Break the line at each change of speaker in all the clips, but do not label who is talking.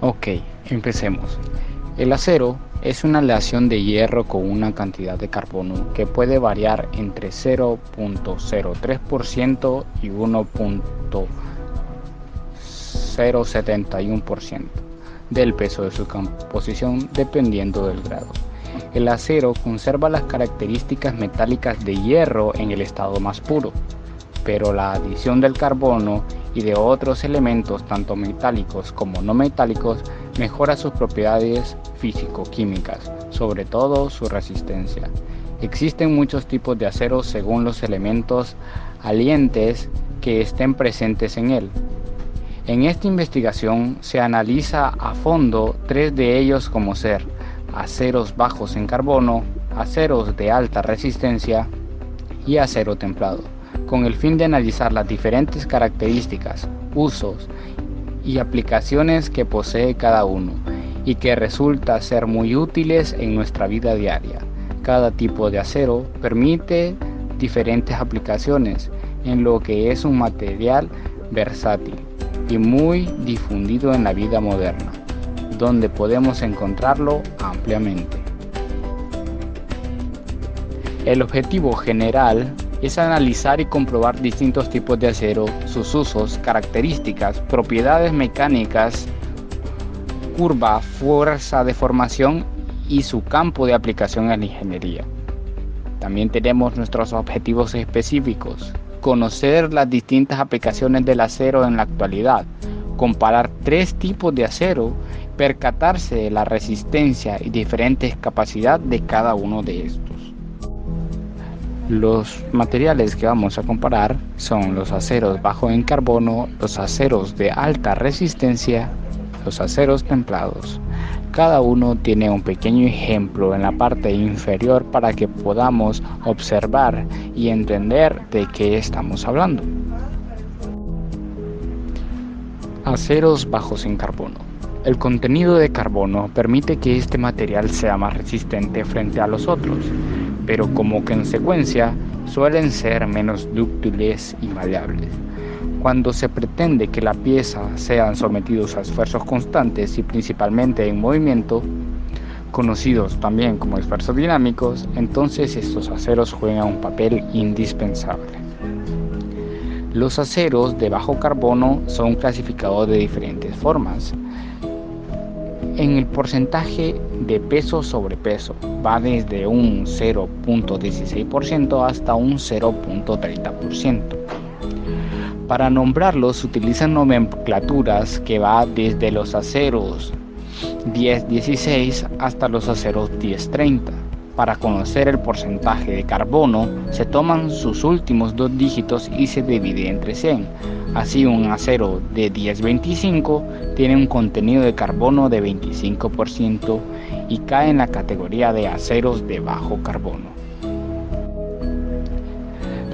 Ok, empecemos. El acero es una aleación de hierro con una cantidad de carbono que puede variar entre 0.03% y 1.071% del peso de su composición dependiendo del grado. El acero conserva las características metálicas de hierro en el estado más puro, pero la adición del carbono y de otros elementos tanto metálicos como no metálicos mejora sus propiedades físico-químicas, sobre todo su resistencia. Existen muchos tipos de acero según los elementos alientes que estén presentes en él. En esta investigación se analiza a fondo tres de ellos como ser aceros bajos en carbono, aceros de alta resistencia y acero templado, con el fin de analizar las diferentes características, usos y aplicaciones que posee cada uno y que resulta ser muy útiles en nuestra vida diaria. Cada tipo de acero permite diferentes aplicaciones en lo que es un material versátil y muy difundido en la vida moderna, donde podemos encontrarlo ampliamente. El objetivo general es analizar y comprobar distintos tipos de acero, sus usos, características, propiedades mecánicas, curva, fuerza de formación y su campo de aplicación en la ingeniería. También tenemos nuestros objetivos específicos: conocer las distintas aplicaciones del acero en la actualidad, comparar tres tipos de acero, percatarse de la resistencia y diferentes capacidades de cada uno de estos. Los materiales que vamos a comparar son los aceros bajos en carbono, los aceros de alta resistencia, los aceros templados. Cada uno tiene un pequeño ejemplo en la parte inferior para que podamos observar y entender de qué estamos hablando. Aceros bajos en carbono. El contenido de carbono permite que este material sea más resistente frente a los otros, pero como consecuencia suelen ser menos dúctiles y maleables. Cuando se pretende que la pieza sean sometidos a esfuerzos constantes y principalmente en movimiento, conocidos también como esfuerzos dinámicos, entonces estos aceros juegan un papel indispensable. Los aceros de bajo carbono son clasificados de diferentes formas. En el porcentaje de peso sobre peso va desde un 0.16% hasta un 0.30%. Para nombrarlos se utilizan nomenclaturas que va desde los aceros 10-16 hasta los aceros 10-30. Para conocer el porcentaje de carbono se toman sus últimos dos dígitos y se divide entre 100. Así un acero de 10-25 tiene un contenido de carbono de 25% y cae en la categoría de aceros de bajo carbono.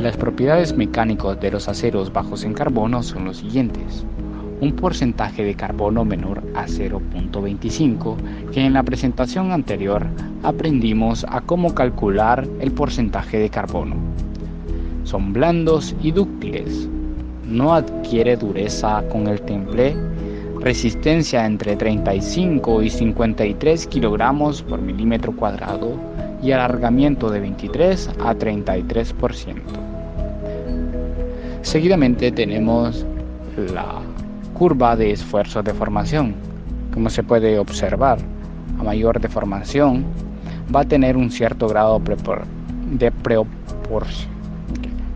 Las propiedades mecánicas de los aceros bajos en carbono son los siguientes: un porcentaje de carbono menor a 0.25, que en la presentación anterior aprendimos a cómo calcular el porcentaje de carbono. Son blandos y dúctiles. No adquiere dureza con el temple, resistencia entre 35 y 53 kilogramos por milímetro cuadrado y alargamiento de 23 a 33%. Seguidamente tenemos la curva de esfuerzos de formación. Como se puede observar, a mayor deformación va a tener un cierto grado de proporción.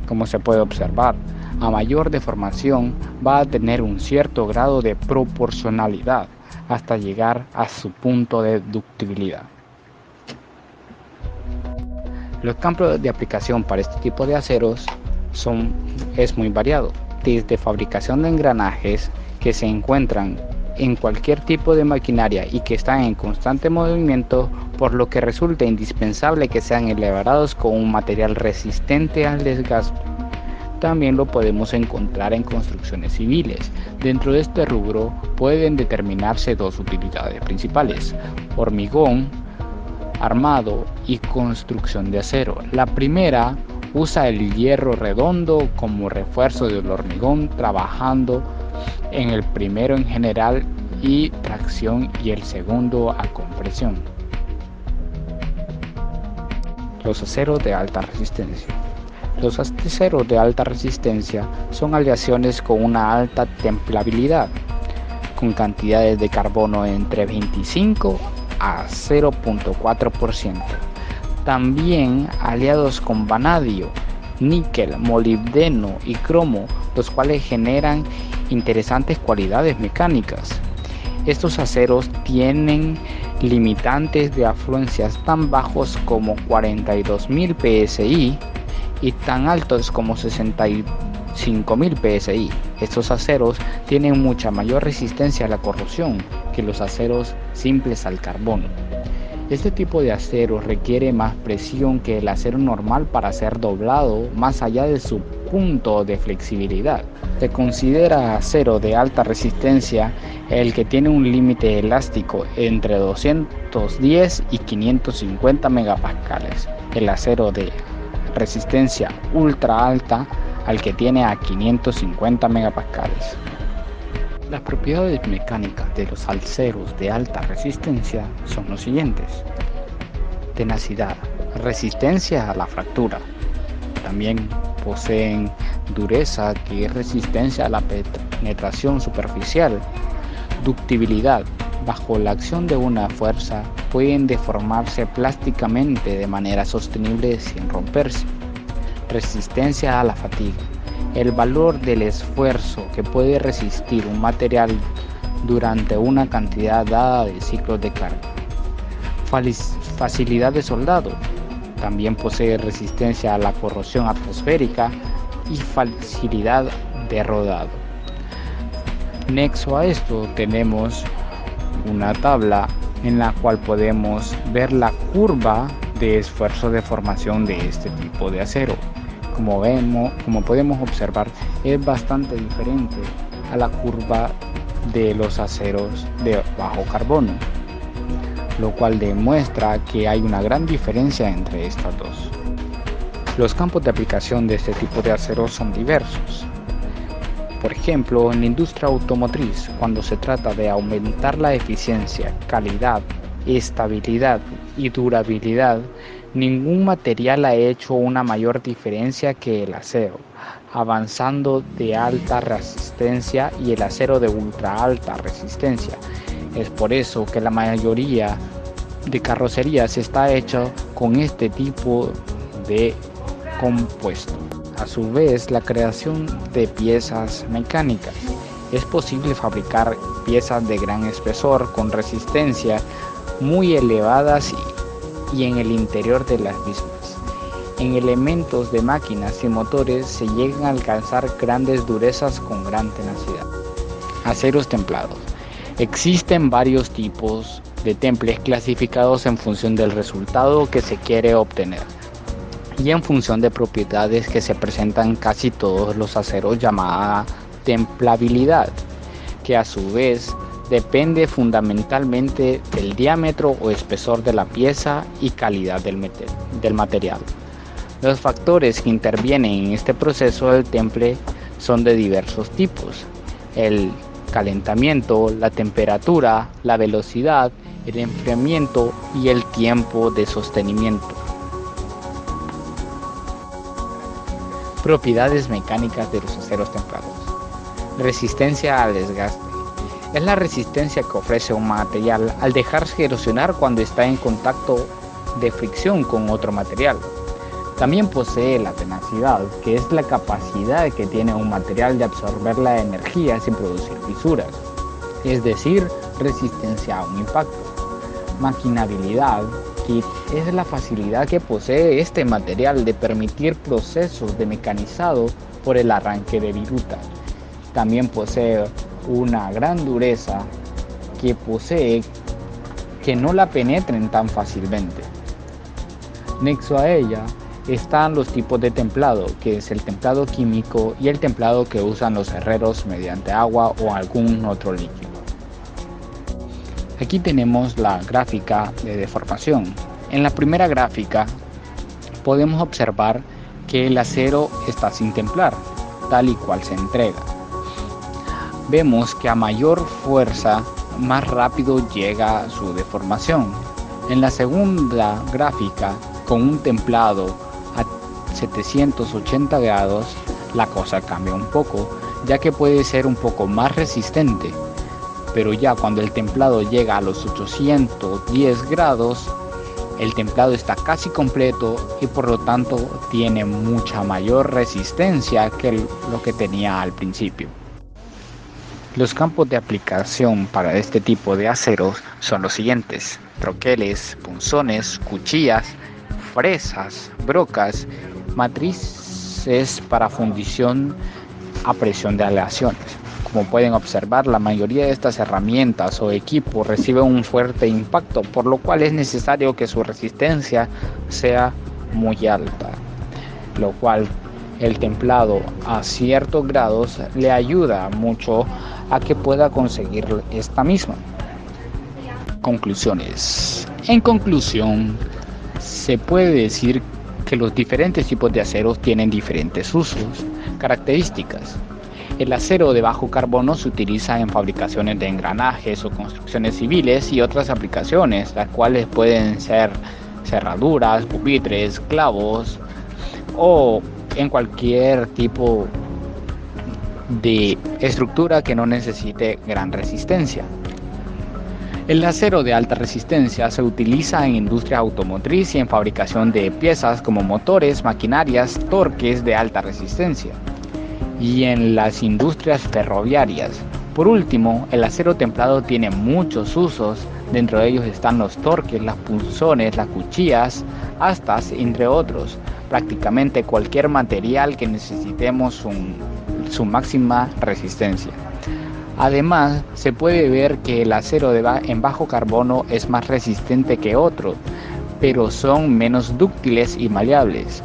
Como se puede observar, a mayor deformación va a tener un cierto grado de proporcionalidad hasta llegar a su punto de ductibilidad. Los campos de aplicación para este tipo de aceros es muy variado, desde fabricación de engranajes que se encuentran en cualquier tipo de maquinaria y que están en constante movimiento, por lo que resulta indispensable que sean elaborados con un material resistente al desgaste. También lo podemos encontrar en construcciones civiles. Dentro de este rubro pueden determinarse dos utilidades principales: hormigón armado y construcción de acero. La primera usa el hierro redondo como refuerzo del hormigón, trabajando en el primero en general y tracción y el segundo a compresión. Los aceros de alta resistencia. Los aceros de alta resistencia son aleaciones con una alta templabilidad, con cantidades de carbono entre 25 a 0.4%. También aliados con vanadio, níquel, molibdeno y cromo, los cuales generan interesantes cualidades mecánicas. Estos aceros tienen limitantes de afluencias tan bajos como 42.000 psi y tan altos como 65.000 psi. Estos aceros tienen mucha mayor resistencia a la corrosión que los aceros simples al carbono. Este tipo de acero requiere más presión que el acero normal para ser doblado más allá de su punto de flexibilidad. Se considera acero de alta resistencia el que tiene un límite elástico entre 210 y 550 megapascales. El acero de resistencia ultra alta al que tiene a 550 megapascales. Las propiedades mecánicas de los aceros de alta resistencia son los siguientes: tenacidad, resistencia a la fractura. También poseen dureza, que es resistencia a la penetración superficial. Ductibilidad, bajo la acción de una fuerza pueden deformarse plásticamente de manera sostenible sin romperse. Resistencia a la fatiga, el valor del esfuerzo que puede resistir un material durante una cantidad dada de ciclos de carga. Facilidad de soldado, también posee resistencia a la corrosión atmosférica y facilidad de rodado. Nexo a esto tenemos una tabla en la cual podemos ver la curva de esfuerzo de formación de este tipo de acero. Como podemos observar, es bastante diferente a la curva de los aceros de bajo carbono, lo cual demuestra que hay una gran diferencia entre estas dos. Los campos de aplicación de este tipo de acero son diversos. Por ejemplo, en la industria automotriz, cuando se trata de aumentar la eficiencia, calidad, estabilidad y durabilidad, ningún material ha hecho una mayor diferencia que el acero, avanzando de alta resistencia y el acero de ultra alta resistencia. Es por eso que la mayoría de carrocerías está hecha con este tipo de compuesto. A su vez, la creación de piezas mecánicas. Es posible fabricar piezas de gran espesor con resistencia muy elevadas y en el interior de las mismas. En elementos de máquinas y motores se llegan a alcanzar grandes durezas con gran tenacidad. Aceros templados. Existen varios tipos de temples clasificados en función del resultado que se quiere obtener y en función de propiedades que se presentan en casi todos los aceros, llamada templabilidad, que a su vez depende fundamentalmente del diámetro o espesor de la pieza y calidad del material. Los factores que intervienen en este proceso del temple son de diversos tipos: el calentamiento, la temperatura, la velocidad, el enfriamiento y el tiempo de sostenimiento. Propiedades mecánicas de los aceros templados. Resistencia al desgaste. Es la resistencia que ofrece un material al dejarse erosionar cuando está en contacto de fricción con otro material. También posee la tenacidad, que es la capacidad que tiene un material de absorber la energía sin producir fisuras, es decir, resistencia a un impacto. Maquinabilidad, que es la facilidad que posee este material de permitir procesos de mecanizado por el arranque de viruta. También posee una gran dureza que posee que no la penetren tan fácilmente. Nexo a ella están los tipos de templado, que es el templado químico y el templado que usan los herreros mediante agua o algún otro líquido. Aquí tenemos la gráfica de deformación. En la primera gráfica podemos observar que el acero está sin templar, tal y cual se entrega. Vemos que a mayor fuerza más rápido llega su deformación. En la segunda gráfica, con un templado a 780 grados, la cosa cambia un poco, ya que puede ser un poco más resistente. Pero ya cuando el templado llega a los 810 grados, el templado está casi completo y por lo tanto tiene mucha mayor resistencia que lo que tenía al principio. Los campos de aplicación para este tipo de aceros son los siguientes: troqueles, punzones, cuchillas, fresas, brocas, matrices para fundición a presión de aleaciones. Como pueden observar, la mayoría de estas herramientas o equipos reciben un fuerte impacto, por lo cual es necesario que su resistencia sea muy alta, lo cual el templado a ciertos grados le ayuda mucho a que pueda conseguir esta misma. Conclusiones. En conclusión, se puede decir que los diferentes tipos de aceros tienen diferentes usos, características. El acero de bajo carbono se utiliza en fabricaciones de engranajes o construcciones civiles y otras aplicaciones, las cuales pueden ser cerraduras, pupitres, clavos o en cualquier tipo de estructura que no necesite gran resistencia. El acero de alta resistencia se utiliza en industria automotriz y en fabricación de piezas como motores, maquinarias, torques de alta resistencia, y en las industrias ferroviarias. Por último, el acero templado tiene muchos usos, dentro de ellos están los torques, las punzones, las cuchillas, astas, entre otros. Prácticamente cualquier material que necesitemos su máxima resistencia. Además, se puede ver que el acero en bajo carbono es más resistente que otros, pero son menos dúctiles y maleables.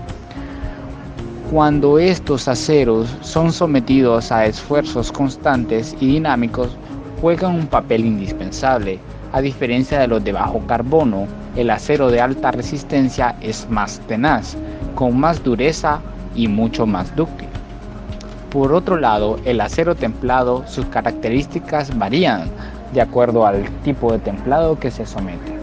Cuando estos aceros son sometidos a esfuerzos constantes y dinámicos, juegan un papel indispensable. A diferencia de los de bajo carbono, el acero de alta resistencia es más tenaz, con más dureza y mucho más dúctil. Por otro lado, el acero templado, sus características varían de acuerdo al tipo de templado que se somete.